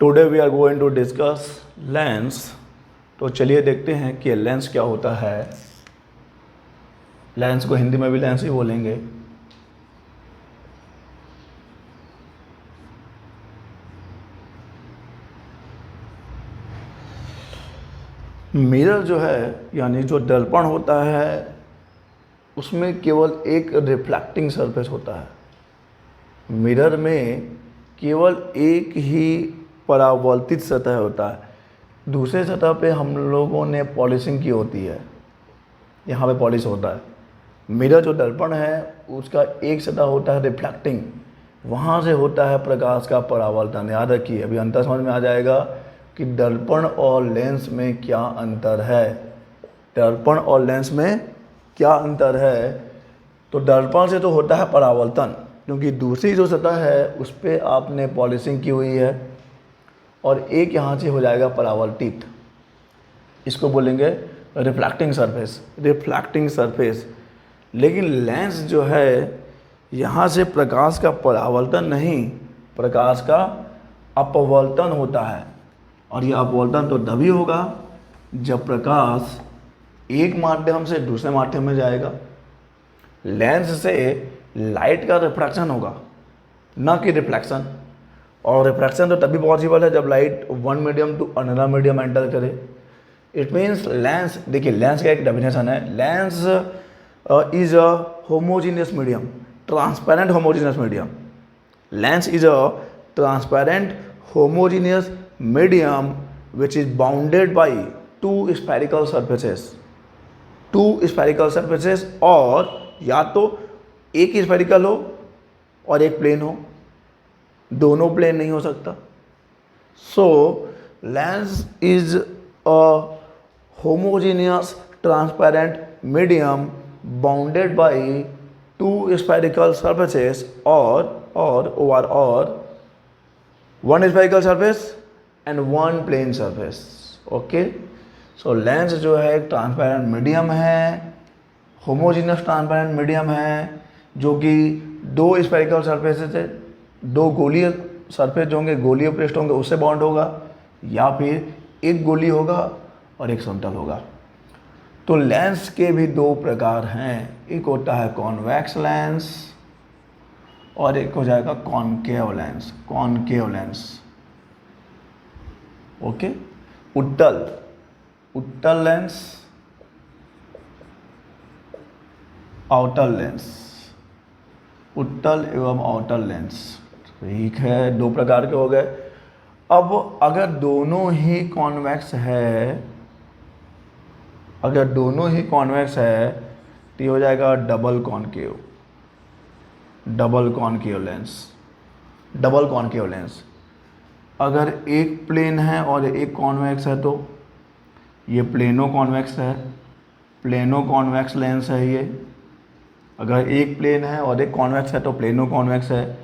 Today we are going to discuss lens. तो चलिए देखते हैं कि लेंस क्या होता है। लेंस को हिंदी में भी लेंस ही बोलेंगे। मिरर जो है यानी जो दर्पण होता है उसमें केवल एक रिफ्लेक्टिंग सरफेस होता है। मिरर में केवल एक ही परावर्तित सतह होता है। दूसरे सतह पे हम लोगों ने पॉलिशिंग की होती है, यहाँ पे पॉलिश होता है। मिरर जो दर्पण है उसका एक सतह होता है रिफ्लेक्टिंग, वहाँ से होता है प्रकाश का परावर्तन। याद रखिए, अभी अंतर समझ में आ जाएगा कि दर्पण और लेंस में क्या अंतर है। दर्पण और लेंस में क्या अंतर है? तो दर्पण से तो होता है परावर्तन, क्योंकि दूसरी जो सतह है उस पर आपने पॉलिशिंग की हुई है, और एक यहाँ से हो जाएगा परावर्तित। इसको बोलेंगे रिफ्लेक्टिंग सरफेस, रिफ्लेक्टिंग सरफेस। लेकिन लेंस जो है यहाँ से प्रकाश का परावर्तन नहीं, प्रकाश का अपवर्तन होता है। और ये अपवर्तन तो तभी होगा जब प्रकाश एक माध्यम से दूसरे माध्यम में जाएगा। लेंस से लाइट का रिफ्रैक्शन होगा, ना कि रिफ्लेक्शन। और रिफ्रैक्शन तो तभी पॉसिबल है जब light one medium to another medium enter करे। इट मीन्स लेंस, देखिए लेंस का एक डेफिनेशन है, lens is a homogeneous medium, transparent homogeneous medium. Lens is a transparent homogeneous medium which is bounded by two spherical surfaces, two spherical surfaces, और या तो एक spherical हो और एक प्लेन हो, दोनों प्लेन नहीं हो सकता। So lens is a homogeneous transparent medium bounded by two spherical surfaces or one spherical surface and one plane surface। Okay, so lens जो है एक ट्रांसपेरेंट मीडियम है, होमोजीनियस ट्रांसपेरेंट मीडियम है, जो कि दो स्फेरिकल सरफेसेस है, दो गोलीय सरफेस जो होंगे, गोलीय पृष्ठ होंगे, उससे बॉन्ड होगा, या फिर एक गोली होगा और एक समतल होगा। तो लेंस के भी दो प्रकार हैं, एक होता है कॉन्वेक्स लेंस और एक हो जाएगा concave lens. Concave lens, okay. उत्तल लेंस, आउटर लेंस, उत्तल एवं आउटर लेंस, ठीक है, दो प्रकार के हो गए। अब अगर दोनों ही कॉन्वेक्स है, अगर दोनों ही कॉन्वेक्स है तो ये हो जाएगा double concave, double concave lens, double concave lens. अगर एक प्लेन है और एक कॉन्वेक्स है तो ये प्लेनो कॉन्वेक्स है, प्लेनो कॉन्वेक्स लेंस है ये। अगर एक प्लेन है और एक कॉन्वेक्स है तो प्लेनो कॉन्वेक्स है।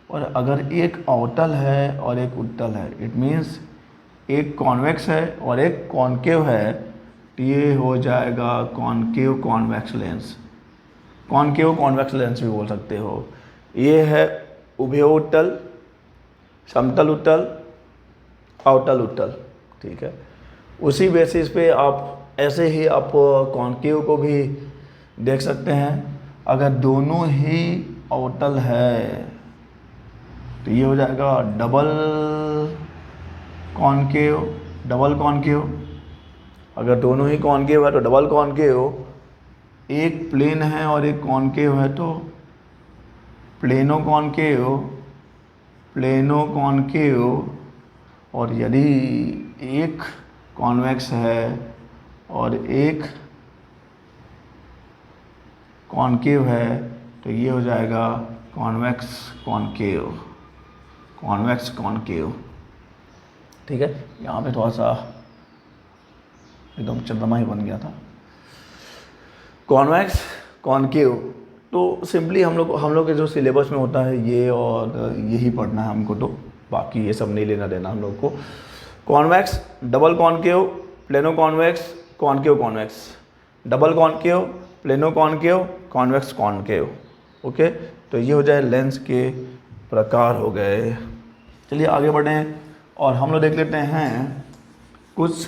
और अगर एक अवतल है और एक उत्तल है, इट मीन्स एक कॉन्वेक्स है और एक कॉनकेव है, तो ये हो जाएगा concave convex lens. Concave convex lens भी बोल सकते हो। ये है उभय उत्तल, समतल उत्तल, अवतल उत्तल, ठीक है। उसी बेसिस पे आप ऐसे ही आप कॉनकेव को भी देख सकते हैं। अगर दोनों ही अवतल है तो ये हो जाएगा डबल कॉनकेव, डबल कॉनकेव। अगर दोनों ही कॉनकेव है तो डबल कॉनकेव। एक प्लेन है और एक कॉनकेव है तो प्लेनो कॉनकेव, प्लेनो कॉनकेव। और यदि एक कॉन्वेक्स है और एक कॉनकेव है तो ये हो जाएगा कॉन्वेक्स कॉनकेव, कॉन्वेक्स कॉनकेव, ठीक है। यहाँ पे थोड़ा सा एकदम चंद्रमा ही बन गया था। कॉन्वेक्स कॉनकेव तो सिंपली हम लोग के जो सिलेबस में होता है ये, और यही पढ़ना है हमको, तो बाकी ये सब नहीं लेना देना हम लोग को। Convex, double concave, plano convex, concave convex, double concave, plano concave, convex concave, okay. तो ये हो जाए लेंस के प्रकार हो गए। चलिए आगे बढ़ें। और हम लोग देख लेते हैं कुछ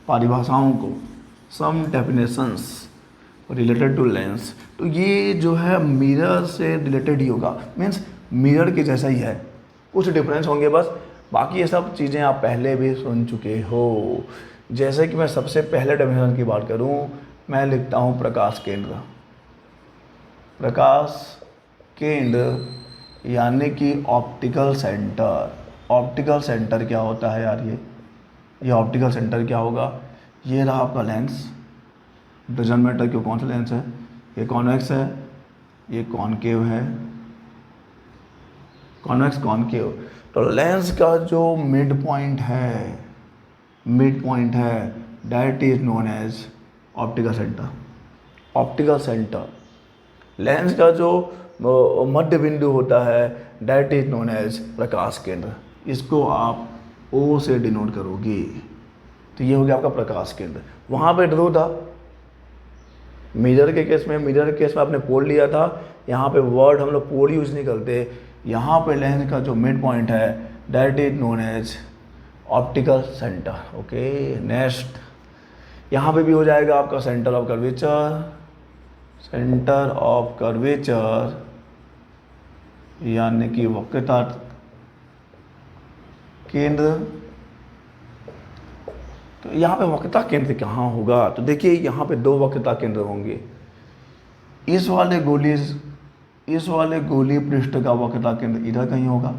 परिभाषाओं को, सम डेफिनेशंस रिलेटेड टू लेंस। तो ये जो है मिरर से रिलेटेड ही होगा, मीन्स मिरर के जैसा ही है, कुछ डिफरेंस होंगे बस, बाकी ये सब चीज़ें आप पहले भी सुन चुके हो। जैसे कि मैं सबसे पहले डेफिनेशन की बात करूं, मैं लिखता हूं प्रकाश केंद्र। प्रकाश केंद्र यानी कि ऑप्टिकल सेंटर। ऑप्टिकल सेंटर क्या होता है यार? ये ऑप्टिकल सेंटर क्या होगा? ये रहा आपका लेंस, डजंट मैटर क्यों कौन सा लेंस है, ये कॉन्वेक्स है, ये कॉनकेव है, कॉन्वेक्स कॉनकेव। तो लेंस का जो मिड पॉइंट है, that is known as optical centre. Optical centre, lens का जो मध्य बिंदु होता है, दैट इज नोन एज प्रकाश केंद्र। इसको आप ओ से डिनोट करोगे, तो ये हो गया आपका प्रकाश केंद्र। वहाँ पे ड्रू था मिरर के केस में आपने पोल लिया था, यहाँ पे वर्ड हम लोग पोल यूज नहीं करते। यहाँ पे लेंस का जो मिड पॉइंट है, that is known as optical centre. Okay, next यहाँ पे भी हो जाएगा आपका centre of curvature. Centre of curvature यानी कि वक्रता केंद्र। तो यहाँ पे वक्रता केंद्र कहाँ होगा? तो देखिए यहाँ पे दो वक्रता केंद्र होंगे। इस वाले गोलीय पृष्ठ का वक्रता केंद्र इधर कहीं होगा,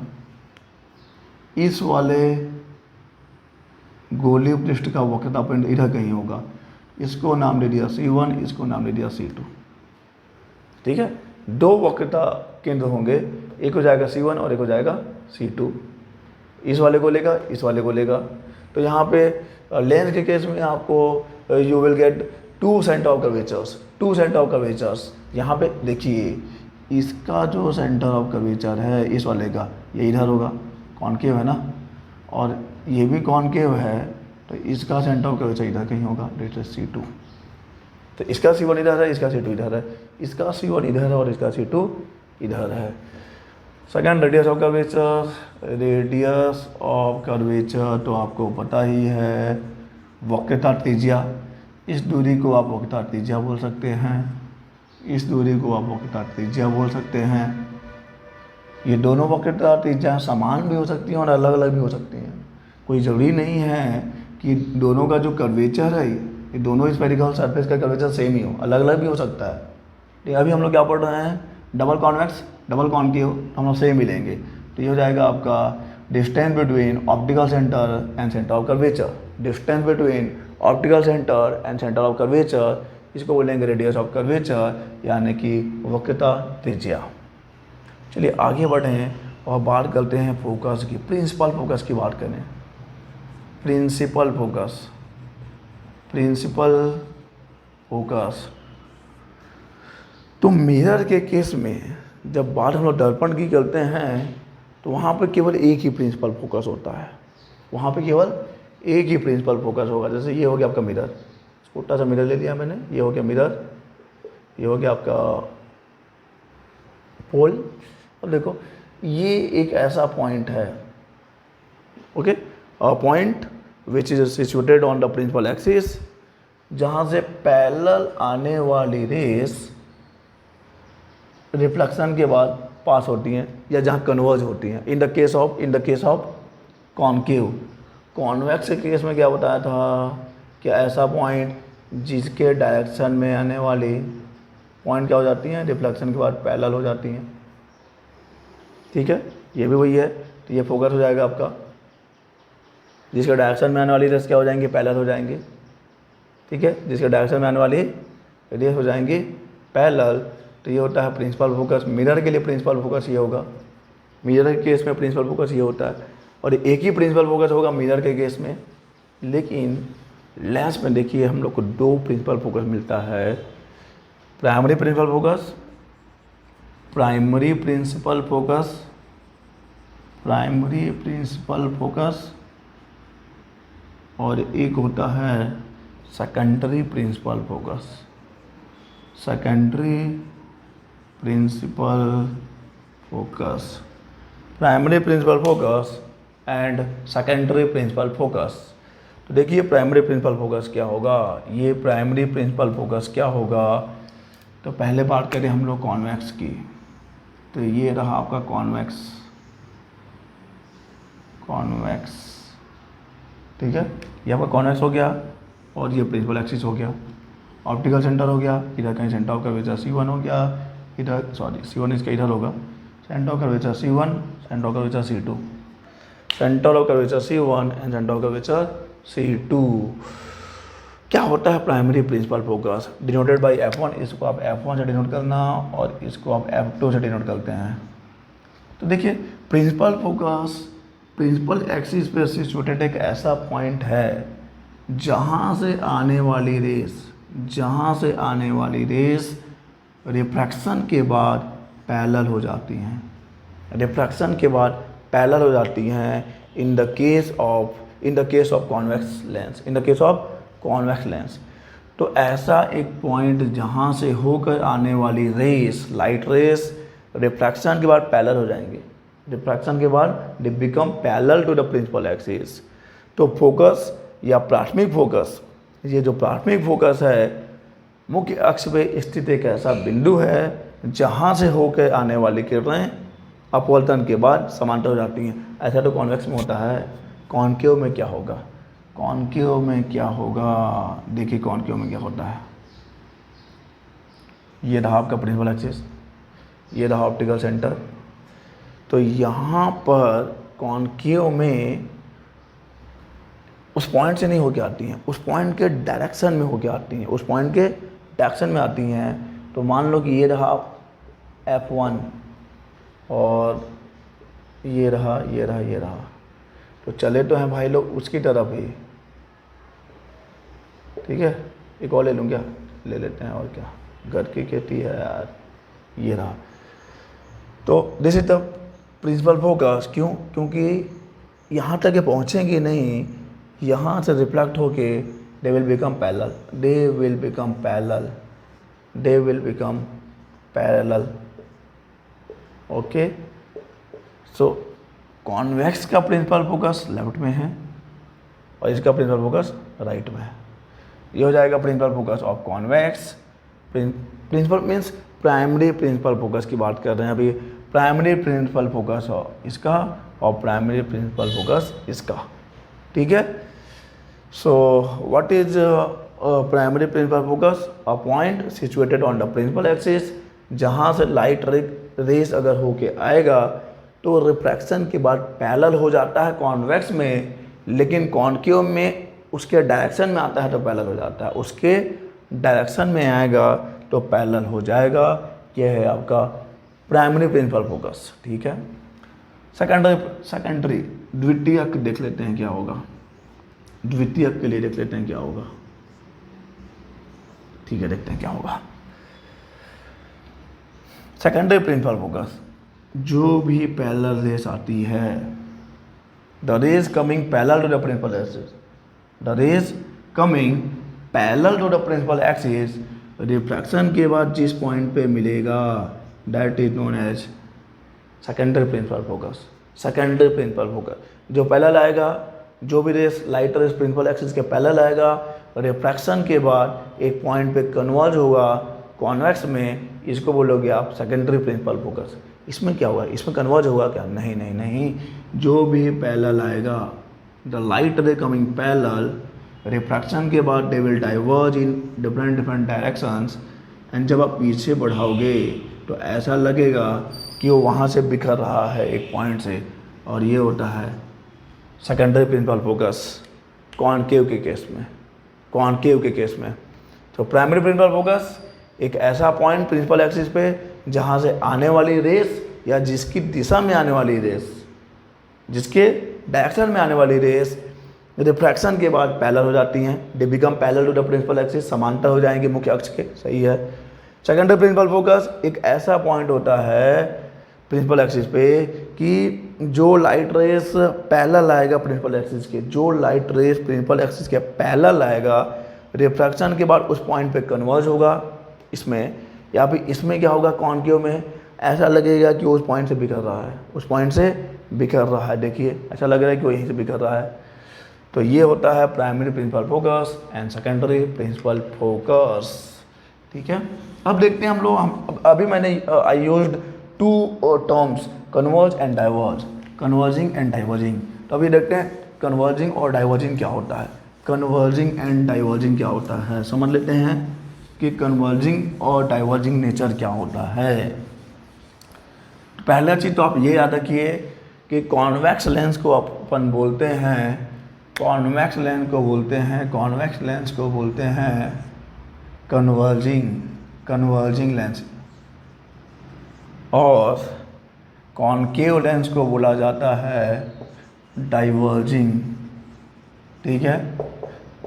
इस वाले गोलीय पृष्ठ का वक्रता केंद्र इधर कहीं होगा। इसको नाम दे दिया C1, इसको नाम दे दिया C2। ठीक है, दो वक्रता केंद्र होंगे, एक हो जाएगा C1 और एक हो जाएगा C2। इस वाले को लेगा, इस वाले को लेगा। तो यहाँ पे लेंस के केस में आपको you will get two centre of curvatures. यहाँ पे देखिए इसका जो सेंटर ऑफ कर्वेचर है इस वाले का, ये इधर होगा, कॉनकेव है ना, और ये भी कॉनकेव है, तो इसका सेंटर ऑफ कर्वेचर इधर कहीं होगा, डेट इज C2। तो इसका C1 इधर है, इसका C2 इधर है, इसका C1 इधर है और इसका C2 इधर है। सेकेंड, रेडियस ऑफ कर्वेचर तो आपको पता ही है, वक्रता त्रिज्या। इस दूरी को आप वक्रता त्रिज्या बोल सकते हैं, इस दूरी को आप वक्रता त्रिज्या बोल सकते हैं। ये दोनों वक्रता त्रिज्या समान भी हो सकती हैं और अलग अलग भी हो सकती हैं। कोई ज़रूरी नहीं है कि दोनों का जो कर्वेचर है, ये दोनों स्फेरिकल सरफेस का कर्वेचर सेम ही हो, अलग अलग भी हो सकता है। ठीक है, अभी हम लोग क्या पढ़ रहे हैं? डबल कॉन्वेक्स, डबल कॉनकेव, हम लोग सेम ही लेंगे। तो ये हो जाएगा आपका distance between optical centre and centre of curvature. Distance between optical centre and centre of curvature, इसको बोलेंगे रेडियस ऑफ कर्वेचर यानी कि वक्रता त्रिज्या। चलिए आगे बढ़ें और बात करते हैं फोकस की, प्रिंसिपल फोकस की बात करें। प्रिंसिपल फोकस तो मिरर के केस में जब बात हम लोग दर्पण की करते हैं तो वहाँ पर केवल एक ही प्रिंसिपल फोकस होता है, वहाँ पे केवल एक ही प्रिंसिपल फोकस होगा। जैसे ये हो गया आपका मिरर, छोटा सा मिरर ले लिया मैंने, ये हो गया मिरर, ये हो गया आपका पोल, और देखो ये एक ऐसा पॉइंट है, okay, point which is situated on the principal axis, जहाँ से पैरेलल आने वाली रेस रिफ्लेक्शन के बाद पास होती हैं या जहाँ कन्वर्ज होती हैं। In the case of concave. Convex के केस में क्या बताया था कि ऐसा पॉइंट जिसके डायरेक्शन में आने वाली पॉइंट क्या हो जाती हैं, रिफ्लेक्शन के बाद पैरेलल हो जाती हैं। ठीक है, ये भी वही है। तो ये फोकस हो जाएगा आपका, जिसके डायरेक्शन में आने वाली रेस क्या हो जाएंगे, पैरेलल हो जाएंगे। ठीक है, जिसके डायरेक्शन में आने वाली रेस हो जाएंगी पैरेलल। तो ये होता है प्रिंसिपल फोकस। मिरर के लिए प्रिंसिपल फोकस ये होगा, मिरर के केस में प्रिंसिपल फोकस ये होता है, और एक ही प्रिंसिपल फोकस होगा मिरर के केस में। लेकिन लेंस में देखिए हम लोग को दो प्रिंसिपल फोकस मिलता है, प्राइमरी प्रिंसिपल फोकस और एक होता है secondary principal focus. Primary principal focus and secondary principal focus. तो देखिए प्राइमरी प्रिंसिपल फोकस क्या होगा, ये प्राइमरी प्रिंसिपल फोकस क्या होगा। तो पहले बात करें हम लोग कॉन्वेक्स की, तो ये रहा आपका कॉन्वेक्स, ठीक है, ये आपका कॉन्वेक्स हो गया और ये प्रिंसिपल एक्सिस हो गया। ऑप्टिकल सेंटर हो गया, इधर कहीं सेंटर ऑफ कर्वेचर C1 हो गया, इधर सॉरी C1 इसका इधर होगा, centre of curvature C1, centre of curvature C2, centre of curvature C1 and centre of curvature C2। क्या होता है primary principal focus, denoted by F1, इसको आप F1 से डिनोट करना और इसको आप F2 से डिनोट करते हैं। तो देखिए प्रिंसिपल फोकस प्रिंसिपल एक्सिस पे सिचुएटेड एक ऐसा पॉइंट है जहाँ से आने वाली रेस रिफ्रैक्शन के बाद पैरेलल हो जाती हैं, in the case of convex lens. तो ऐसा एक पॉइंट जहाँ से होकर आने वाली रेस, लाइट रेस रिफ्रैक्शन के बाद पैरेलल हो जाएंगे, रिफ्रैक्शन के बाद they become parallel to the principal axis. तो फोकस या प्राथमिक फोकस, ये जो प्राथमिक फोकस है मुख्य अक्ष पे स्थित एक ऐसा बिंदु है जहाँ से होकर आने वाली किरणें अपवर्तन के बाद समांतर हो जाती हैं। ऐसा तो कॉन्वेक्स में होता है। कॉनकेव में क्या होगा, देखिए कॉनकेव में क्या होता है। ये रहा आपका प्रिंसिपल एक्सिस, ये रहा ऑप्टिकल सेंटर। तो यहाँ पर कॉनकेव में उस पॉइंट से नहीं होके आती हैं, उस पॉइंट के डायरेक्शन में होके आती हैं, आती हैं। तो मान लो कि ये रहा F1 और ये रहा। तो चले तो हैं भाई लोग उसकी तरफ ही, ठीक है। एक और ले लूँ क्या, ले लेते हैं, और क्या घर की खेती है यार। ये रहा, तो this is the principal focus. क्योंकि यहाँ तक ये पहुँचेंगे नहीं, यहाँ से रिफ्लेक्ट होके they will become parallel. Okay, so convex का प्रिंसिपल फोकस लेफ्ट में है और इसका प्रिंसिपल फोकस राइट में है। ये हो जाएगा principal focus of convex. Principal means primary principal focus की बात कर रहे हैं अभी। प्राइमरी प्रिंसिपल फोकस इसका और प्राइमरी प्रिंसिपल फोकस इसका, ठीक है। So what is primary principal focus, a point situated on the principal axis, जहाँ से लाइट रेस अगर होके आएगा तो रिफ्रैक्शन के बाद पैरेलल हो जाता है कॉन्वेक्स में, लेकिन कॉनकेव में उसके डायरेक्शन में आता है तो पैरेलल हो जाता है, उसके डायरेक्शन में आएगा तो पैरेलल हो जाएगा। यह है आपका प्राइमरी प्रिंसिपल फोकस, ठीक है। सेकेंडरी द्वितीयक देख लेते हैं क्या होगा, द्वितीयक के लिए देख लेते हैं क्या होगा, ठीक है, देखते हैं क्या होगा। सेकेंडरी प्रिंसिपल फोकस, जो भी पैरेलल रेस आती है, the rays coming parallel to the principal axis, refraction के बाद जिस पॉइंट पे मिलेगा that is known as secondary principal focus. जो पैरेलल आएगा, जो भी rays light rays principal axis के पैरेलल आएगा, रिफ्रैक्शन के बाद एक पॉइंट पे कन्वर्ज होगा कॉन्वेक्स में, इसको बोलोगे आप सेकेंडरी प्रिंसिपल फोकस। इसमें क्या होगा, इसमें कन्वर्ज होगा क्या, नहीं, जो भी पैरेलल आएगा, the light ray coming parallel, refraction के बाद they will diverge in different directions, and जब आप पीछे बढ़ाओगे तो ऐसा लगेगा कि वो वहाँ से बिखर रहा है एक पॉइंट से, और ये होता है सेकेंडरी प्रिंसिपल फोकस कॉनकेव के केस में। तो प्राइमरी प्रिंसिपल फोकस एक ऐसा पॉइंट प्रिंसिपल एक्सिस पे जहाँ से आने वाली रेस या जिसकी दिशा में आने वाली रेस, जिसके डायरेक्शन में आने वाली रेस रिफ्रैक्शन के बाद पैरेलल हो जाती हैं, they become parallel to the principal axis, समांतर हो जाएंगे मुख्य अक्ष के, सही है। सेकेंडरी प्रिंसिपल फोकस एक ऐसा पॉइंट होता है प्रिंसिपल एक्सिस पे कि जो लाइट रेस पैरेलल आएगा प्रिंसिपल एक्सिस के, पैरेलल आएगा, रिफ्रैक्शन के बाद उस पॉइंट पे कन्वर्ज होगा इसमें, या फिर इसमें क्या होगा कॉनकेव में, ऐसा लगेगा कि वो उस पॉइंट से बिखर रहा है, उस पॉइंट से बिखर रहा है। देखिए ऐसा लग रहा है कि वो यहीं से बिखर रहा है। तो ये होता है primary principal focus and secondary principal focus. ठीक है, अब देखते हैं हम लोग, अभी मैंने I used two terms, converge and diverge, converging and diverging. तो अभी देखते हैं कन्वर्जिंग और डाइवर्जिंग क्या होता है। कन्वर्जिंग एंड डाइवर्जिंग क्या होता है, समझ लेते हैं कि कन्वर्जिंग और डाइवर्जिंग नेचर क्या होता है। पहला चीज़ तो आप ये याद रखिए कि कॉन्वेक्स लेंस को अपन बोलते हैं, कॉन्वेक्स लेंस को बोलते हैं, कॉन्वेक्स लेंस को बोलते हैं कन्वर्जिंग लेंस, और कॉनकेव लेंस को बोला जाता है डाइवर्जिंग। ठीक है,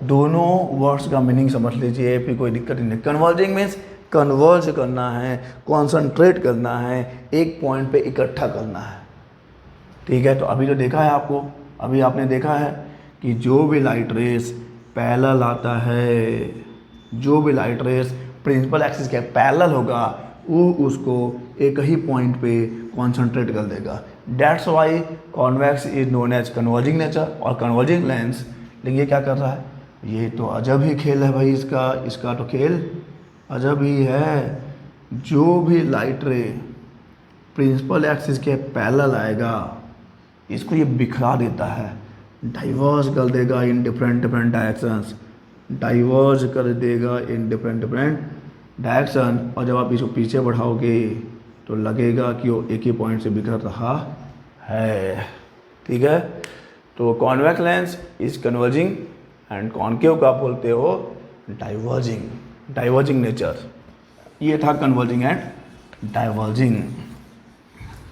दोनों वर्ड्स का मीनिंग समझ लीजिए, फिर कोई दिक्कत नहीं। कन्वर्जिंग मीन्स कन्वर्ज करना है, कॉन्सनट्रेट करना है, एक पॉइंट पे इकट्ठा करना है। ठीक है, तो अभी जो देखा है आपको, अभी आपने देखा है कि जो भी लाइट रेस पैरेलल आता है, जो भी लाइट रेस प्रिंसिपल एक्सिस के पैरेलल होगा, वो उसको एक ही पॉइंट पे कॉन्सनट्रेट कर देगा। That's why convex is known as converging nature और कन्वर्जिंग लेंस। लेकिन ये क्या कर रहा है, ये तो अजब ही खेल है भाई, इसका तो खेल अजब ही है। जो भी लाइट रे प्रिंसिपल एक्सिस के पैरेलल आएगा, इसको ये बिखरा देता है, डाइवर्ज कर देगा इन डिफरेंट डायरेक्शंस, डाइवर्ज कर देगा इन डिफरेंट डायरेक्शन। और जब आप इसको पीछे बढ़ाओगे तो लगेगा कि वो एक ही पॉइंट से बिखर रहा है। ठीक है, तो convex lens is converging and concave का आप बोलते हो डाइवर्जिंग नेचर। ये था कन्वर्जिंग एंड डाइवर्जिंग।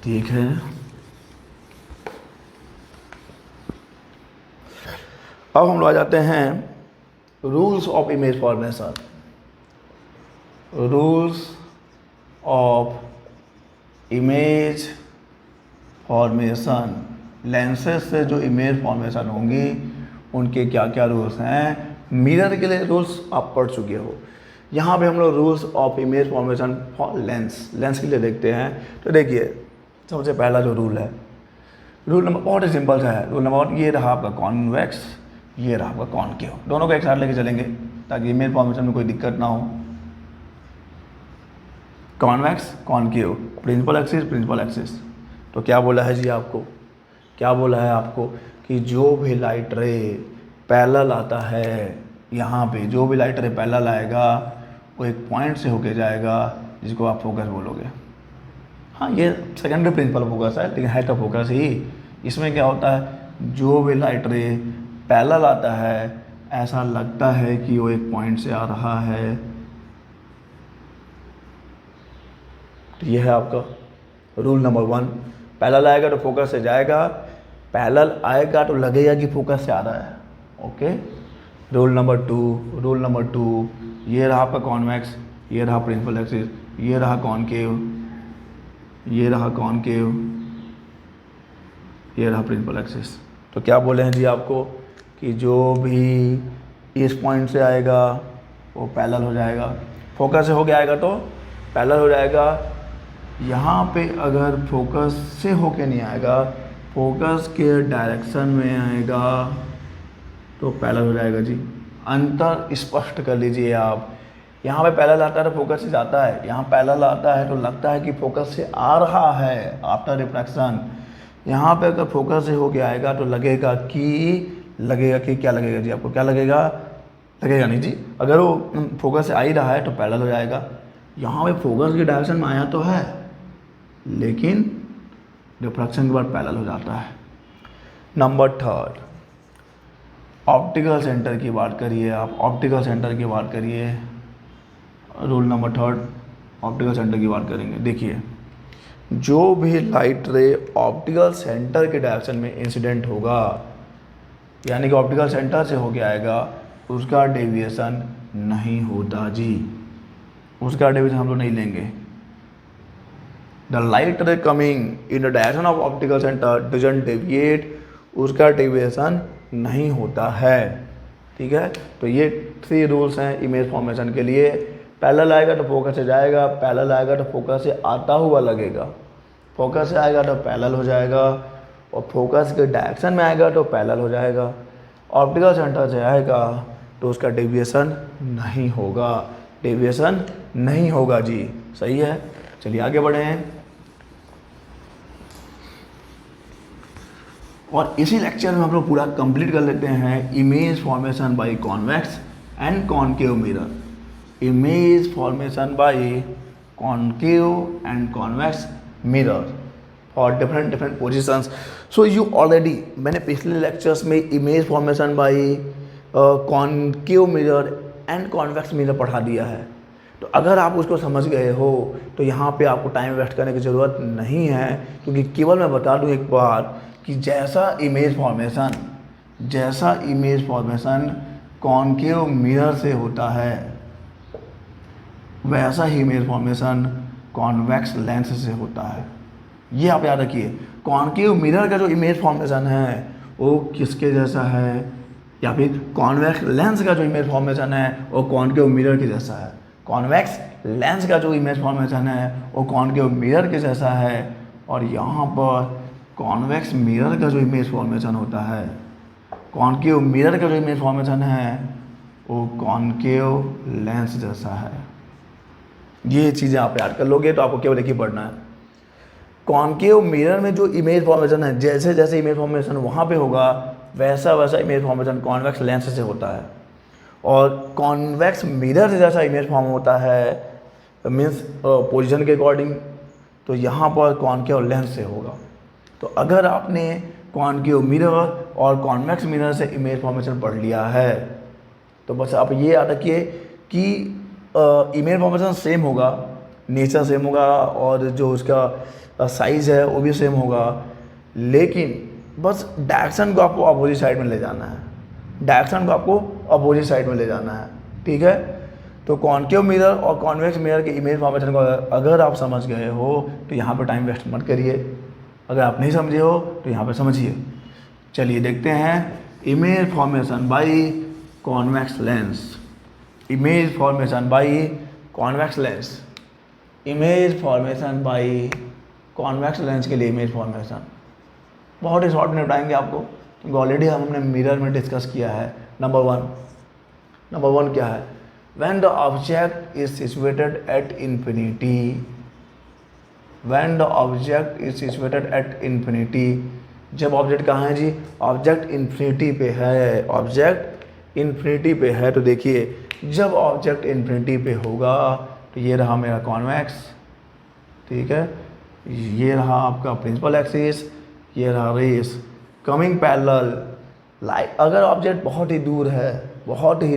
ठीक है, अब हम लोग आ जाते हैं rules of image formation. Rules of image formation, lenses से जो इमेज फॉर्मेशन होंगी उनके क्या क्या रूल्स हैं। मिरर के लिए रूल्स आप पढ़ चुके हो, यहाँ पे हम लोग rules of image formation for Lenz के लिए देखते हैं। तो देखिए सबसे पहला जो रूल है, रूल नंबर बहुत ही सिंपल सा है। रूल नंबर 1 ये रहा आपका कॉन्वेक्स, ये रहा आपका कॉनकेव, दोनों को एक साथ लेके चलेंगे ताकि इमेज फॉर्मेशन में कोई दिक्कत ना हो। Convex concave, principal axis. तो क्या बोला है जी आपको, क्या बोला है आपको कि जो भी लाइट रे पैरेलल आता है, यहाँ पे जो भी लाइट रे पैरेलल आएगा वो एक पॉइंट से होके जाएगा जिसको आप फोकस बोलोगे। हाँ, ये सेकेंडरी प्रिंसिपल फोकस है, लेकिन है तो फोकस ही। इसमें क्या होता है, जो भी लाइट रे पैरेलल आता है, ऐसा लगता है कि वो एक पॉइंट से आ रहा है। तो ये है आपका रूल नंबर 1। पैरेलल आएगा तो फोकस से जाएगा, पैरेलल आएगा तो लगेगा कि फोकस से आ रहा है। ओके, रूल नंबर 2, ये रहा आपका कॉन्वेक्स, ये रहा प्रिंसिपल एक्सिस, ये रहा कॉनकेव, ये रहा कॉनकेव, ये रहा प्रिंसिपल एक्सिस। तो क्या बोले हैं जी आपको कि जो भी इस पॉइंट से आएगा वो पैरेलल हो जाएगा, फोकस से हो गया आएगा तो पैरेलल हो जाएगा। यहाँ पे अगर फोकस से होके नहीं आएगा, फोकस के डायरेक्शन में आएगा तो पैरेलल हो जाएगा जी। अंतर स्पष्ट कर लीजिए आप, यहाँ पे पैरेलल आता है तो फोकस से जाता है, यहाँ पैरेलल आता है तो लगता है कि फोकस से आ रहा है आफ्टर रिफ्लेक्शन। यहाँ पे अगर फोकस से होके आएगा तो लगेगा कि क्या लगेगा जी आपको, क्या लगेगा नहीं जी, अगर वो फोकस से आ ही रहा है तो पैरेलल हो जाएगा। यहाँ पे फोकस के डायरेक्शन में आया तो है, लेकिन रिफ्लेक्शन के बाद पैरेलल हो जाता है। नंबर 3, ऑप्टिकल सेंटर की बात करिए आप, ऑप्टिकल सेंटर की बात करिए। रूल नंबर 3 ऑप्टिकल सेंटर की बात करेंगे। देखिए जो भी लाइट रे ऑप्टिकल सेंटर के डायरेक्शन में इंसिडेंट होगा, यानी कि ऑप्टिकल सेंटर से होके आएगा, उसका डेविएशन नहीं होता जी, उसका डेविएशन हम लोग नहीं लेंगे। The light ray coming in the direction of optical centre doesn't deviate, उसका डेविएशन नहीं होता है। ठीक है, तो ये 3 रूल्स हैं इमेज फॉर्मेशन के लिए। पैरेलल आएगा तो फोकस से जाएगा, पैरेलल आएगा तो फोकस से आता हुआ लगेगा, फोकस से आएगा तो पैरेलल हो जाएगा, और फोकस के डायरेक्शन में आएगा तो पैरेलल हो जाएगा। ऑप्टिकल सेंटर से आएगा तो उसका डेविएशन नहीं होगा, डेविएशन नहीं होगा जी। सही है, चलिए आगे बढ़े हैं। और इसी लेक्चर में हम लोग पूरा कंप्लीट कर लेते हैं image formation by convex and concave mirror. Image formation by concave and convex mirror और different positions. So you already, मैंने पिछले लेक्चर्स में image formation by concave mirror and convex mirror पढ़ा दिया है। तो अगर आप उसको समझ गए हो तो यहाँ पे आपको टाइम वेस्ट करने की ज़रूरत नहीं है, क्योंकि केवल मैं बता दूँ एक बार कि जैसा इमेज फॉर्मेशन कॉनकेव मिरर से होता है, वैसा ही इमेज फॉर्मेशन कॉन्वेक्स लेंस से होता है। ये आप याद रखिए, कॉनकेव मिरर का जो इमेज फॉर्मेशन है वो किसके जैसा है, या फिर कॉन्वेक्स लेंस का जो इमेज फॉर्मेशन है वो कॉनकेव मिरर के जैसा है। कॉन्वेक्स लेंस का जो इमेज फॉर्मेशन है वो कॉनकेव मिरर के जैसा है, और यहाँ पर कॉन्वेक्स मिरर का जो इमेज फॉर्मेशन होता है, कॉनकेव मिरर का जो इमेज फॉर्मेशन है वो कॉनकेव लेंस जैसा है। ये चीज़ें आप याद कर लोगे तो आपको केवल एक ही पढ़ना है। कॉनकेव मिरर में जो इमेज फॉर्मेशन है, जैसे जैसे इमेज फॉर्मेशन वहाँ पे होगा वैसा वैसा इमेज फॉर्मेशन कॉन्वेक्स लेंस से होता है, और कॉन्वेक्स मिरर से जैसा इमेज फॉर्म होता है मीन्स पोजीशन के अकॉर्डिंग, तो यहाँ पर कॉनकेव लेंस से होगा। तो अगर आपने कॉनकेव मिरर और कॉन्वेक्स मिरर से इमेज फॉर्मेशन पढ़ लिया है तो बस आप ये याद रखिए कि इमेज फॉर्मेशन सेम होगा, नेचर सेम होगा, और जो उसका साइज़ है वो भी सेम होगा, लेकिन बस डायरेक्शन को आपको अपोजिट साइड में ले जाना है, डायरेक्शन को आपको अपोजिट साइड में ले जाना है। ठीक है, तो कॉनकेव मिरर और कॉन्वेक्स मिरर के इमेज फॉर्मेशन को अगर आप समझ गए हो तो यहाँ पर टाइम वेस्ट मत करिए, अगर आप नहीं समझे हो तो यहाँ पे समझिए। चलिए देखते हैं image formation by convex lens. Image formation by convex lens, image formation by convex lens के लिए इमेज फॉर्मेशन बहुत ही शॉर्ट में बताएंगे आपको, क्योंकि ऑलरेडी हमने मिरर में डिस्कस किया है। नंबर वन क्या है, when the object is situated at infinity, when the object is situated at infinity, जब ऑब्जेक्ट कहाँ है जी, ऑब्जेक्ट इन्फिनिटी पे है, ऑब्जेक्ट इन्फिनिटी पे है। तो देखिए जब ऑब्जेक्ट इन्फिनिटी पे होगा तो ये रहा मेरा कॉन्वेक्स, ठीक है, ये रहा आपका प्रिंसिपल एक्सिस, ये रहा रेस कमिंग पैरेलल। लाइट अगर ऑब्जेक्ट बहुत ही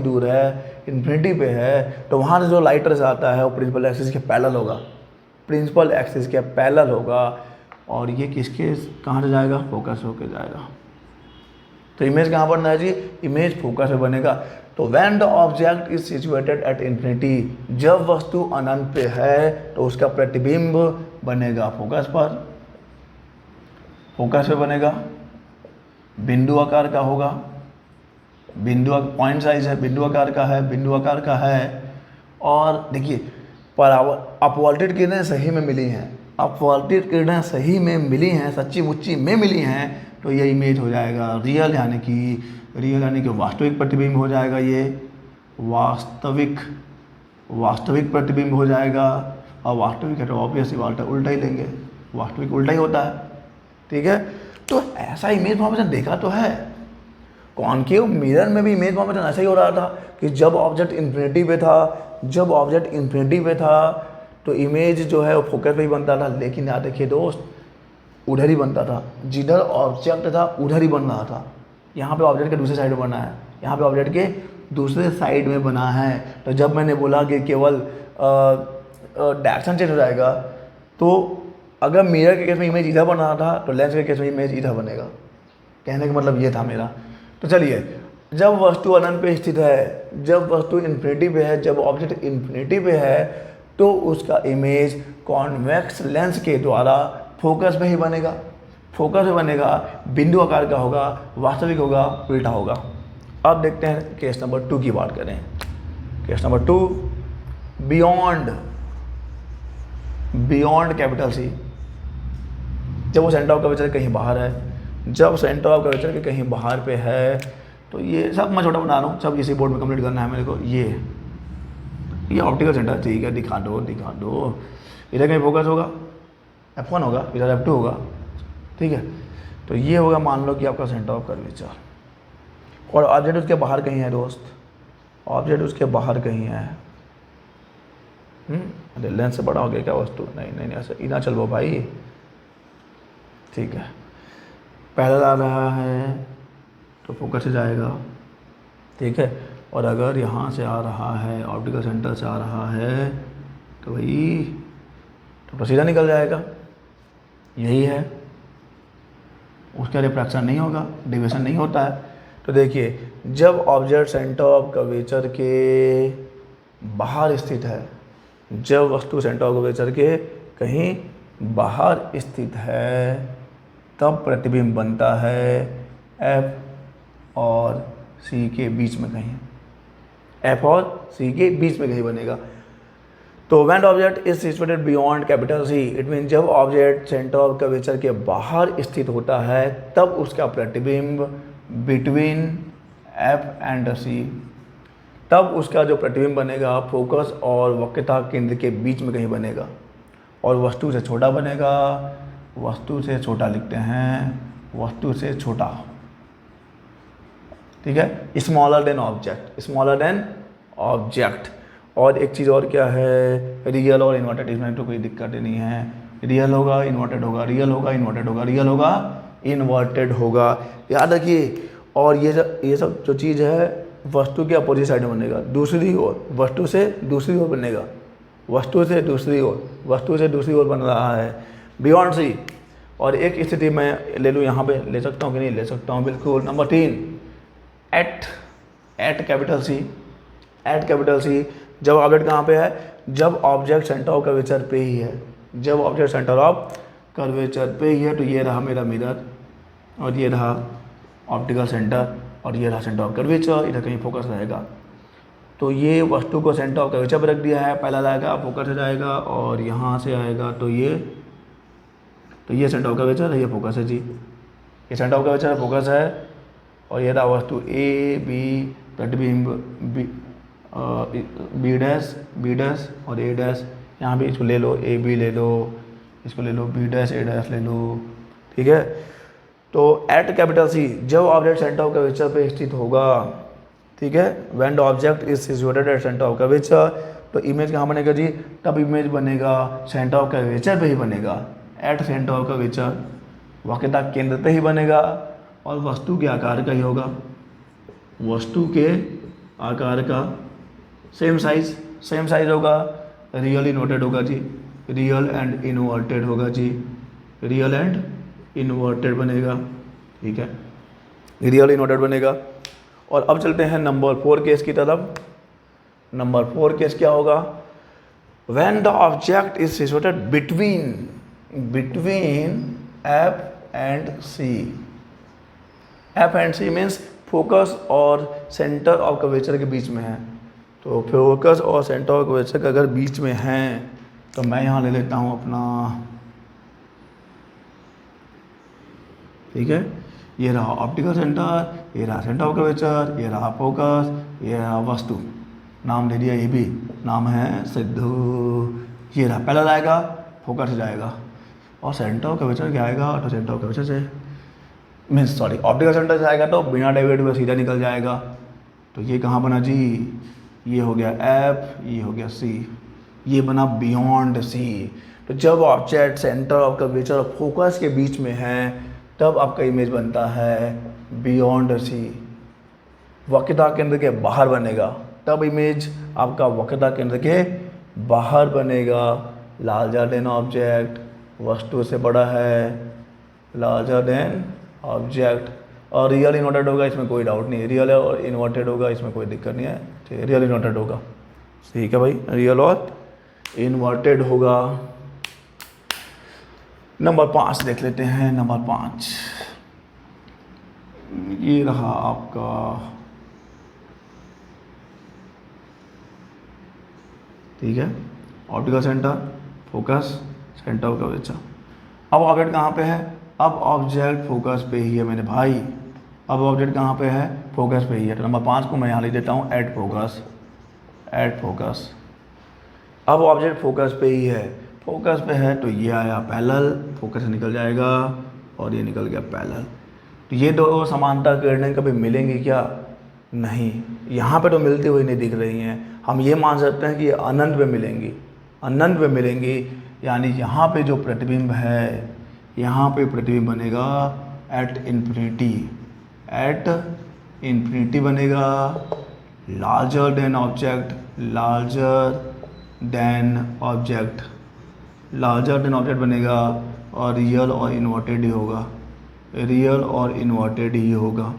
दूर है, इन्फिनिटी पे है, तो वहाँ से जो लाइट रेस आता है वो प्रिंसिपल एक्सिस के पैरेलल होगा, प्रिंसिपल एक्सिस के पैरेलल होगा, और ये किसके कहाँ से जाएगा, फोकस होके जाएगा। तो इमेज कहाँ बनना है जी, इमेज फोकस पे बनेगा। तो when the object is situated at infinity, जब वस्तु अनंत पे है तो उसका प्रतिबिंब बनेगा फोकस पर, फोकस पे बनेगा, बिंदु आकार का होगा, बिंदु पॉइंट साइज है, बिंदु आकार का है। और देखिए अपवर्टेड किरणें सही में मिली हैं, अपवर्टेड किरणें सही में मिली हैं, सच्ची मुच्ची में मिली हैं, तो ये इमेज हो जाएगा रियल, यानी कि वास्तविक प्रतिबिंब हो जाएगा, ये वास्तविक प्रतिबिंब हो जाएगा। और वास्तविक है तो ऑब्वियसली उल्टा ही लेंगे, वास्तविक उल्टा ही होता है, ठीक है। तो ऐसा इमेज फॉर्मेशन देखा तो है, कॉनकेव मिरर में भी इमेज फॉर्मेशन ऐसा ही हो रहा था कि जब ऑब्जेक्ट इन्फिनिटी पे था तो इमेज जो है वो फोकस पे ही बनता था। लेकिन याद रखिए दोस्त, उधर ही बनता था, जिधर ऑब्जेक्ट था उधर ही बन रहा था। यहाँ पे ऑब्जेक्ट के दूसरे साइड में बना है, यहाँ पे ऑब्जेक्ट के दूसरे साइड में बना है। तो जब मैंने बोला कि केवल डायरेक्शन चेंज हो जाएगा, तो अगर मिरर के केस में इमेज इधर बन रहा था तो लेंस के केस में इमेज इधर बनेगा। कहने का मतलब ये था मेरा। तो चलिए, जब वस्तु अनंत पे स्थित है, जब वस्तु इन्फिनिटी पे है, जब ऑब्जेक्ट इन्फिनिटी पे है, तो उसका इमेज कॉन्वेक्स लेंस के द्वारा फोकस पे ही बनेगा, बिंदु आकार का होगा, वास्तविक होगा, उल्टा होगा। अब देखते हैं केस नंबर 2 की बात करें। Case number 2, beyond, beyond capital C, जब वो सेंटर ऑफ कर्वेचर कहीं बाहर है, जब सेंटर ऑफ कर्वेचर के कहीं बाहर पे है, तो ये सब मैं छोटा बना रहा हूँ, सब इसी बोर्ड में कंप्लीट करना है मेरे को। ये ऑप्टिकल सेंटर, ठीक है, दिखा दो। इधर कहीं फोकस होगा, F1 होगा, इधर F2 होगा, ठीक है। तो ये होगा, मान लो कि आपका सेंटर ऑफ कर्वेचर, और ऑब्जेक्ट उसके बाहर कहीं है दोस्त, ऑब्जेक्ट उसके बाहर कहीं है। अरे लेंस से बड़ा हो गया क्या वस्तु? नहीं, ऐसे इना चल वो भाई, ठीक है। पहला आ रहा है तो फोकस से जाएगा, ठीक है। और अगर यहाँ से आ रहा है, ऑप्टिकल सेंटर से आ रहा है, तो भाई तो सीधा निकल जाएगा। यही है, उसका रिफ्रैक्शन नहीं होगा, डिविएशन नहीं होता है। तो देखिए, जब ऑब्जेक्ट सेंटर ऑफ कर्वेचर के बाहर स्थित है, जब वस्तु सेंटर ऑफ कर्वेचर के कहीं बाहर स्थित है, तब प्रतिबिंब बनता है F और C के बीच में कहीं, F और C के बीच में कहीं बनेगा। तो when object is situated beyond capital C, it mean जब ऑब्जेक्ट सेंटर ऑफ कर्वेचर के बाहर स्थित होता है, तब उसका प्रतिबिंब बिटवीन F एंड C, तब उसका जो प्रतिबिंब बनेगा फोकस और वक्रता केंद्र के बीच में कहीं बनेगा, और वस्तु से छोटा बनेगा। वस्तु से छोटा लिखते हैं, वस्तु से छोटा, ठीक है, smaller than object, smaller than object. और एक चीज़ और क्या है, रियल और इन्वर्टेड, इसमें तो कोई दिक्कत ही नहीं है। रियल होगा, इन्वर्टेड होगा, रियल होगा, इन्वर्टेड होगा, रियल होगा, इन्वर्टेड होगा, याद रखिए। और ये सब जो चीज़ है वस्तु के अपोजिट साइड में बनेगा, दूसरी ओर, वस्तु से दूसरी ओर बनेगा, वस्तु से दूसरी ओर, वस्तु से दूसरी ओर बन रहा है, बियॉन्ड सी। और एक स्थिति मैं ले लूँ, यहाँ पे ले सकता हूँ कि नहीं ले सकता हूँ, बिल्कुल। Number 3, at capital C, at capital C, जब ऑब्जेक्ट कहाँ पे है, जब ऑब्जेक्ट सेंटर ऑफ कर्वेचर पे ही है, जब ऑब्जेक्ट सेंटर ऑफ कर्वेचर पे ही है। तो ये रहा मेरा मिरर, और ये रहा ऑप्टिकल सेंटर, और ये रहा सेंटर ऑफ कर्वेचर, इधर कहीं फोकस रहेगा। तो ये वस्तु को सेंटर ऑफ कर्वेचर पर रख दिया है, पहला लाएगा फोकस से जाएगा, और यहाँ से आएगा तो ये सेंटर ऑफ कर्वेचर है, ये फोकस है जी, ये सेंटर ऑफ कर्वेचर फोकस है। और ये रहा वस्तु ए बी, प्रतिबिंब बी डैश और ए डैश, यहाँ भी इसको ले लो, ए बी ले लो, इसको ले लो, बी डैश ए डैश ले लो, ठीक है। तो एट कैपिटल सी, जब ऑब्जेक्ट सेंटर ऑफ कर्वेचर पे स्थित होगा, ठीक है, when the object is situated at centre of curvature, तो इमेज कहाँ बनेगा जी, तब इमेज बनेगा सेंटर ऑफ कर्वेचर पे ही बनेगा, एट सेंटर ऑफ कर्वेचर, वक्रता केंद्र पे ही बनेगा, और वस्तु के आकार का ही होगा, वस्तु के आकार का सेम साइज होगा, रियल इन्वर्टेड होगा जी, रियल एंड इन्वर्टेड होगा जी, रियल एंड इन्वर्टेड बनेगा, ठीक है, रियल इन्वर्टेड बनेगा। और अब चलते हैं नंबर 4 केस की तरफ। नंबर 4 केस क्या होगा, when the object is situated between F and C, F and C means focus और सेंटर ऑफ कर्वेचर के बीच में है। तो फोकस और सेंटर ऑफ कर्वेचर के अगर बीच में हैं, तो मैं यहाँ ले लेता हूँ अपना, ठीक है, ये रहा ऑप्टिकल सेंटर, ये रहा सेंटर ऑफ कर्वेचर, ये रहा फोकस, ये रहा वस्तु, नाम दे दिया, ये भी नाम है सिद्धू। ये रहा, पहला जाएगा फोकस से जाएगा, और सेंटर ऑफ कर्वेचर क्या आएगा, तो सेंटर ऑफ कर्वेचर से मीन्स सॉरी ऑप्टिकल सेंटर से आएगा तो बिना डेविएट हुए सीधा निकल जाएगा। तो ये कहाँ बना जी, ये हो गया F, ये हो गया C, ये बना बियॉन्ड C। तो जब ऑब्जेक्ट सेंटर ऑफ कर्वेचर और फोकस के बीच में है, तब आपका इमेज बनता है बियॉन्ड C, वक्रता केंद्र के बाहर बनेगा, तब इमेज आपका वक्रता केंद्र के बाहर बनेगा। लार्जर देन ऑब्जेक्ट, वस्तु से बड़ा है, लार्जर देन ऑब्जेक्ट, और रियल इन्वर्टेड होगा, इसमें कोई डाउट नहीं है, रियल और इन्वर्टेड होगा, इसमें कोई दिक्कत नहीं है, ठीक है, रियल इन्वर्टेड होगा, ठीक है भाई, रियल और इन्वर्टेड होगा। नंबर 5 देख लेते हैं। नंबर 5 ये रहा आपका, ठीक है, optical centre, focus, centre of curvature. अब ऑब्जेक्ट कहाँ पे है? अब ऑब्जेक्ट फोकस पे ही है मेरे भाई। अब ऑब्जेक्ट कहाँ पे है? फोकस पे ही है। तो नंबर 5 को मैं यहाँ लिख देता हूँ एट फोकस, एट फोकस। अब ऑब्जेक्ट फोकस पे ही है, फोकस पे है तो ये आया पैरेलल, फोकस से निकल जाएगा और ये निकल गया पैरेलल। तो ये दो समांतर किरणें कभी मिलेंगी क्या? नहीं, यहाँ पे तो मिलती हुई नहीं दिख रही हैं। हम ये मान सकते हैं कि ये अनंत पे मिलेंगी, अनंत पे मिलेंगी। यानी यहाँ पे जो प्रतिबिंब है, यहाँ पे प्रतिबिंब बनेगा एट इन्फिनिटी, एट इन्फिनिटी बनेगा, larger than object, larger than object, larger than object बनेगा और रियल और इन्वर्टेड ही होगा, रियल और इन्वर्टेड ही होगा।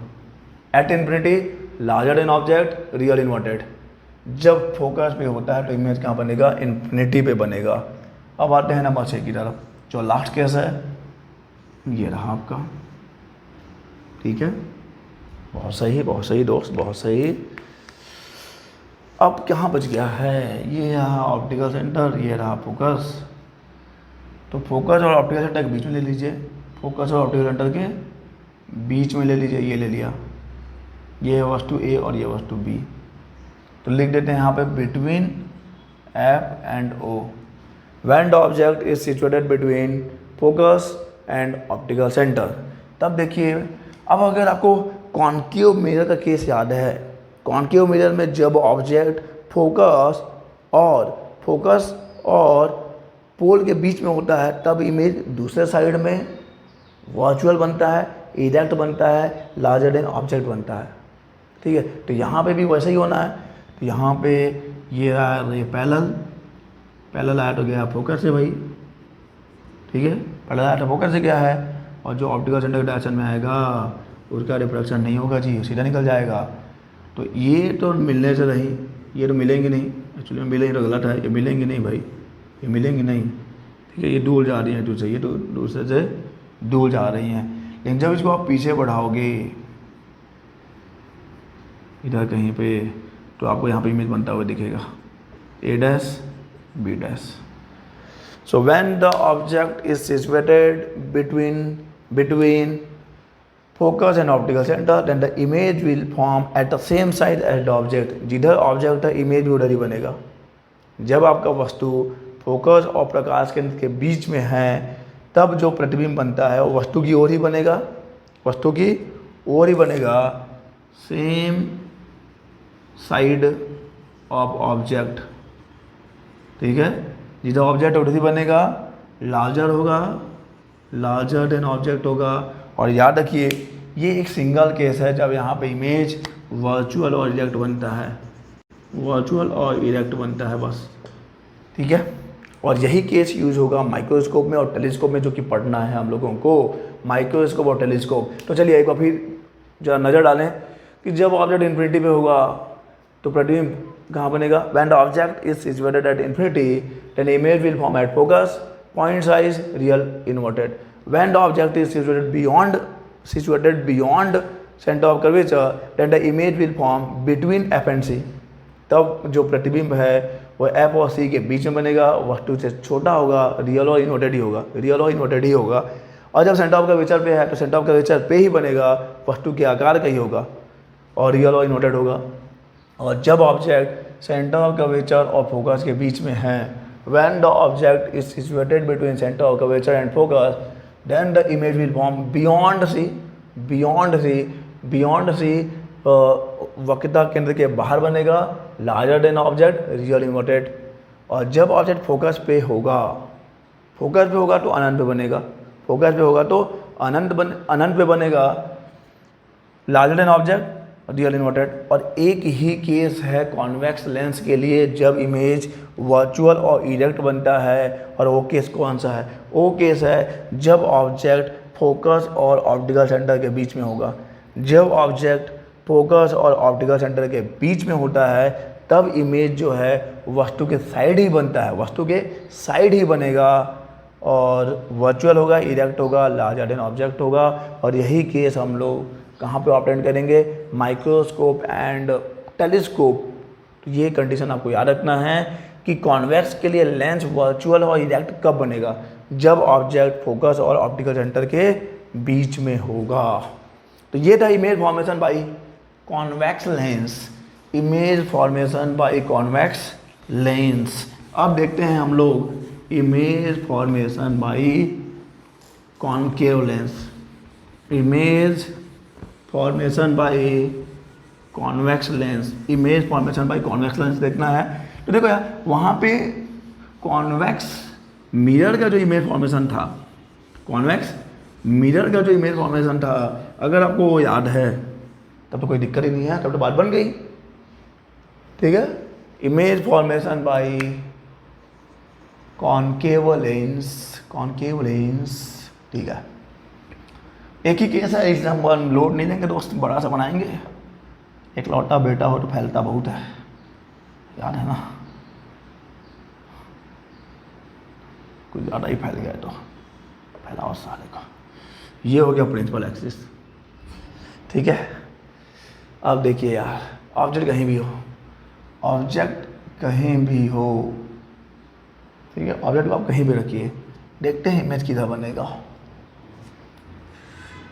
At infinity, larger than object, real inverted. जब फोकस पे होता है तो इमेज कहाँ बनेगा? इन्फिनिटी पे बनेगा। अब आते हैं नंबर 6 की तरफ, जो लास्ट केस है, ये रहा आपका। ठीक है, बहुत सही, बहुत सही दोस्त, बहुत सही। अब कहाँ बच गया है? ये रहा ऑप्टिकल सेंटर, ये रहा फोकस। तो फोकस और ऑप्टिकल सेंटर के बीच में ले लीजिए, फोकस और ऑप्टिकल सेंटर के बीच में ले लीजिए, ये ले लिया। ये है वस्तु ए और ये वस्तु बी। तो लिख देते हैं यहाँ पे between F and O, when the object is situated between focus and optical centre. तब देखिए, अब अगर आपको कॉन्केव मिरर का केस याद है, कॉन्केव मिरर में जब ऑब्जेक्ट फोकस और पोल के बीच में होता है तब इमेज दूसरे साइड में वर्चुअल बनता है, इरेक्ट बनता है, लार्जर देन ऑब्जेक्ट बनता है। ठीक है, तो यहाँ पे भी वैसे ही होना है। तो यहाँ पे ये आया ये पैरेलल, पैरेलल आया तो गया फोकस से भाई। ठीक है, पैरेलल आया तो फोकस से क्या है, और जो ऑप्टिकल सेंटर के डायरेक्शन में आएगा उसका रिफ्लेक्शन नहीं होगा जी, सीधा निकल जाएगा। तो ये तो मिलने से नहीं, ये तो मिलेंगे नहीं, एक्चुअली में मिलेंगे तो गलत है, ये मिलेंगे नहीं भाई, ये मिलेंगे नहीं। ठीक है, ये दूर जा रही हैं दूसरे, ये दूसरे से दूर जा रही हैं। लेकिन जब इसको आप पीछे बढ़ाओगे इधर कहीं पे, तो आपको यहाँ पे इमेज बनता हुआ दिखेगा, A dash B dash. So when the object is situated between focus and optical center, then the image will form at the same size as the object। जिधर ऑब्जेक्ट है इमेज भी उधर ही बनेगा। जब आपका वस्तु फोकस और प्रकाश केंद्र के बीच में है तब जो प्रतिबिंब बनता है वो वस्तु की ओर ही बनेगा, वस्तु की ओर ही बनेगा, सेम साइड ऑफ ऑब्जेक्ट। ठीक है, जिधर ऑब्जेक्ट उधर ही बनेगा, लार्जर होगा, लार्जर देन ऑब्जेक्ट होगा। और याद रखिए ये एक सिंगल केस है जब यहाँ पे इमेज वर्चुअल और इरेक्ट बनता है, वर्चुअल और इरेक्ट बनता है बस। ठीक है, और यही केस यूज होगा माइक्रोस्कोप में और टेलीस्कोप में, जो कि पढ़ना है हम लोगों को, माइक्रोस्कोप और टेलीस्कोप। तो चलिए एक बार फिर जरा नज़र डालें कि जब ऑब्जेक्ट इन्फिनिटी पे होगा तो प्रतिबिंब कहाँ बनेगा? When the object is situated at infinity then image will form at focus, point size, real inverted. When the object is situated beyond center of curvature, then the image will form between F and C। तब जो प्रतिबिंब है वो F और C के बीच में बनेगा, वस्तु से छोटा होगा, रियल और इन्वर्टेड ही होगा, रियल और इन्वर्टेड ही होगा। और जब सेंटर ऑफ कर्वेचर पे है तो सेंटर ऑफ कर्वेचर पे ही बनेगा, वस्तु के आकार का ही होगा और रियल और इन्वर्टेड होगा। और जब ऑब्जेक्ट सेंटर ऑफ कर्वेचर और फोकस के बीच में है, when the object is situated between center of curvature and focus, then the image will form beyond C, beyond C वक्रता केंद्र के बाहर बनेगा, larger than object, real inverted. और जब ऑब्जेक्ट फोकस पे होगा तो अनंत पे बनेगा, फोकस पे होगा तो अनंत पे बनेगा, larger than object, real inverted. और एक ही केस है कॉन्वेक्स लेंस के लिए जब इमेज वर्चुअल और इरेक्ट बनता है, और वो केस कौन सा है? वो केस है जब ऑब्जेक्ट फोकस और ऑप्टिकल सेंटर के बीच में होगा। जब ऑब्जेक्ट फोकस और ऑप्टिकल सेंटर के बीच में होता है तब इमेज जो है वस्तु के साइड ही बनता है, वस्तु के साइड ही बनेगा, और वर्चुअल होगा, इरेक्ट होगा, लार्जर देन ऑब्जेक्ट होगा। और यही केस हम लोग कहाँ पे ऑपरेट करेंगे? Microscope and telescope. तो ये कंडीशन आपको याद रखना है। कि कॉन्वेक्स के लिए लेंस वर्चुअल और इरेक्ट कब बनेगा, जब ऑब्जेक्ट फोकस और ऑप्टिकल सेंटर के बीच में होगा। तो ये था image formation by convex lens, image formation by convex lens. अब देखते हैं हम लोग image formation by concave lens, image formation by convex lens, image formation by convex lens देखना है। तो देखो यार, वहाँ पे कॉन्वेक्स मिरर का जो इमेज फॉर्मेशन था, कॉन्वेक्स मिरर का जो इमेज फॉर्मेशन था, अगर आपको वो याद है तब तो कोई दिक्कत ही नहीं है, तब तो बात बन गई। ठीक है, image formation by concave lens, concave lens. ठीक है, एक ही केस है, इसलिए हम लोड नहीं देंगे दोस्त, बड़ा सा बनाएंगे। एक लौटा बेटा हो तो फैलता बहुत है, याद है ना, कुछ ज़्यादा ही फैल गया तो फैलाओ साले का। ये हो गया प्रिंसिपल एक्सिस। ठीक है, अब देखिए यार, ऑब्जेक्ट कहीं भी हो, ऑब्जेक्ट कहीं भी हो, ठीक है, ऑब्जेक्ट को आप कहीं भी रखिए, देखते हैं इमेज किधर बनेगा।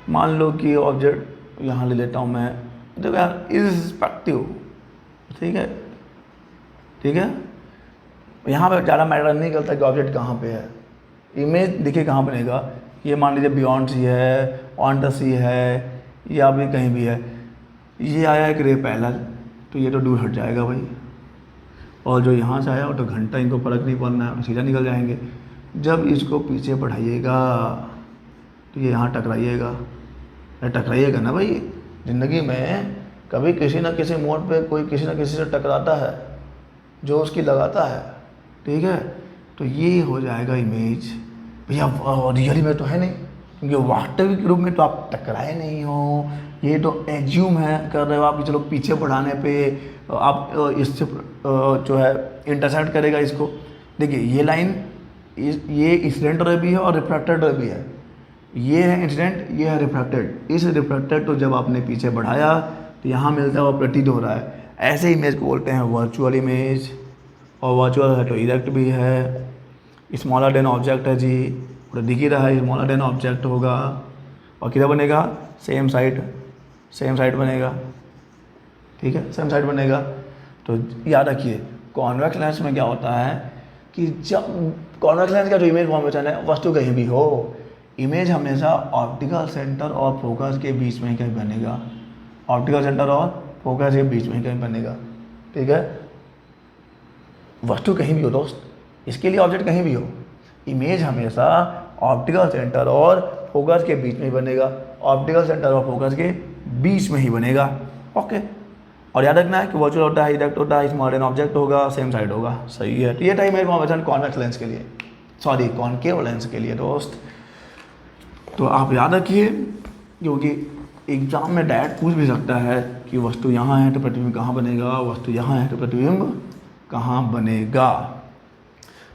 मान लो कि ऑब्जेक्ट यहाँ ले लेता हूँ मैं, देखो यार इर्रिस्पेक्टिव, ठीक है, ठीक है, यहाँ पे ज़्यादा मैटर नहीं करता कि ऑब्जेक्ट कहाँ पे है, इमेज देखिए कहाँ बनेगा। ये मान लीजिए बियॉन्ड सी है, ऑन द सी है, या भी कहीं भी है, ये आया एक रे पैरेलल, तो ये तो दूर हट जाएगा भाई, और जो यहाँ से आया वो तो घंटा इनको फर्क नहीं पड़ना है, सीधा निकल जाएंगे। जब इसको पीछे बढ़ाइएगा तो ये यहाँ टकराइएगा, टकराइएगा ना भाई। ज़िंदगी में कभी किसी ना किसी मोड़ पे कोई किसी ना किसी से टकराता है जो उसकी लगाता है, ठीक है। तो ये हो जाएगा इमेज भैया, रियली में तो है नहीं, क्योंकि वास्तविक रूप में तो आप टकराए नहीं हो, ये तो एज्यूम है कर रहे हो आप कि चलो पीछे बढ़ाने पे आप इससे जो है इंटरसेक्ट करेगा इसको। देखिए ये लाइन, ये इंसिडेंट रे भी है और रिफ्लेक्टेड रे भी है, ये है इंसिडेंट, ये है रिफ्लेक्टेड। इस रिफ्लेक्टेड तो जब आपने पीछे बढ़ाया तो यहाँ मिलता है वो प्रतीत हो रहा है, ऐसे इमेज को बोलते हैं वर्चुअल इमेज। और वर्चुअल है तो इरेक्ट भी है, स्मॉलर देन ऑब्जेक्ट है जी, पूरा दिख ही रहा है, स्मॉलर देन ऑब्जेक्ट होगा, और किधर बनेगा, सेम साइड बनेगा, ठीक है, सेम साइड बनेगा। तो याद रखिए कॉन्वेक्स लेंस में क्या होता है कि जब कॉन्वेक्स लेंस का जो इमेज फॉर्मेशन है, वस्तु कहीं भी हो, इमेज हमेशा ऑप्टिकल सेंटर और फोकस के बीच में ही कहीं बनेगा, ऑप्टिकल सेंटर और फोकस के बीच में ही कहीं बनेगा, ठीक है। वस्तु कहीं भी हो दोस्त, इसके लिए ऑब्जेक्ट कहीं भी हो, इमेज हमेशा ऑप्टिकल सेंटर और फोकस के बीच में ही बनेगा, ऑप्टिकल सेंटर और फोकस के बीच में ही बनेगा, ओके। और याद रखना है कि वर्चुअल होता है, इरेक्ट होता है, स्मॉलर देन ऑब्जेक्ट होगा, सेम साइड होगा, सही है। तो ये था इमेज फॉर्मेशन कॉन्वेक्स लेंस के लिए, सॉरी कॉनकेव लेंस के लिए दोस्त। तो आप याद रखिए, क्योंकि एग्जाम में डायरेक्ट पूछ भी सकता है कि वस्तु यहाँ है तो प्रतिबिंब कहाँ बनेगा, वस्तु यहाँ है तो प्रतिबिंब कहाँ बनेगा,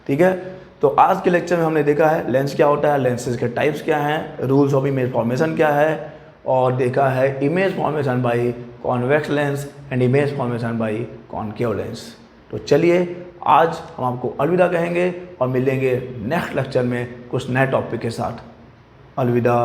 ठीक है। तो आज के लेक्चर में हमने देखा है लेंस क्या होता है, लेंसेज के टाइप्स क्या हैं, रूल्स ऑफ इमेज फॉर्मेशन क्या है, और देखा है image formation by convex lens and image formation by concave lens. तो चलिए आज हम आपको अलविदा कहेंगे और मिलेंगे नेक्स्ट लेक्चर में कुछ नए टॉपिक के साथ। अलविदा।